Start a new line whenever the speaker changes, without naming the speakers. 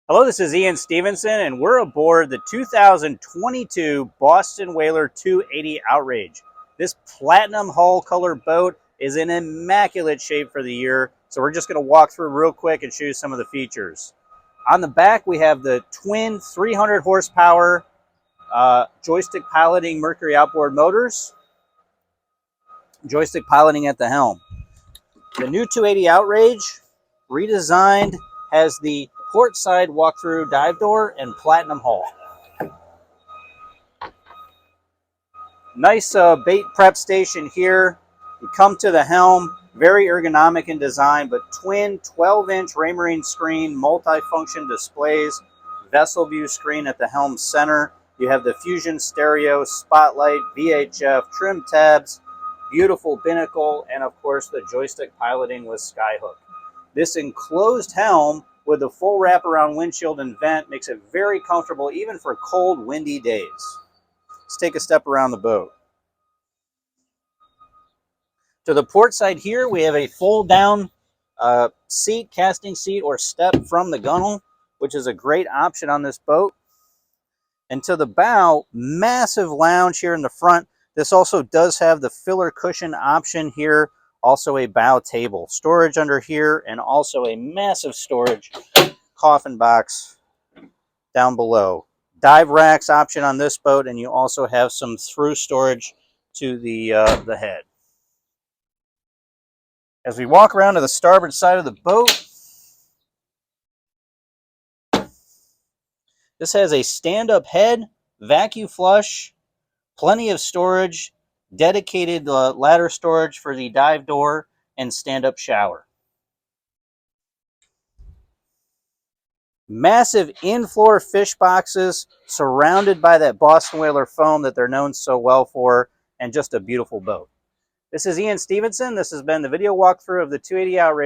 Hello, this is Ian Stevenson, and we're aboard the 2022 Boston Whaler 280 Outrage. This platinum hull color boat is in immaculate shape for the year, so we're just going to walk through real quick and show you some of the features. On the back, we have the twin 300 horsepower joystick piloting Mercury outboard motors, joystick piloting at the helm. The new 280 Outrage, redesigned, has the port side walk-through dive door and platinum hull. Nice bait prep station here. You come to the helm, very ergonomic in design, but twin 12-inch Raymarine screen, multi-function displays, vessel view screen at the helm center. You have the Fusion stereo, spotlight, VHF, trim tabs, beautiful binnacle, and of course the joystick piloting with skyhook. This enclosed helm with the full wraparound windshield and vent makes it very comfortable even for cold, windy days. Let's take a step around the boat. To the port side here, we have a fold down seat, casting seat, or step from the gunnel, which is a great option on this boat. And to the bow, massive lounge here in the front. This also does have the filler cushion option here. Also a bow table, storage under here, and also a massive storage coffin box down below. Dive racks option on this boat, and you also have some through storage to the head. As we walk around to the starboard side of the boat, this has a stand-up head, vacuum flush, plenty of storage, dedicated ladder storage for the dive door, and stand-up shower. Massive in-floor fish boxes surrounded by that Boston Whaler foam that they're known so well for, and just a beautiful boat. This is Ian Stevenson. This has been the video walkthrough of the 280 Outrage.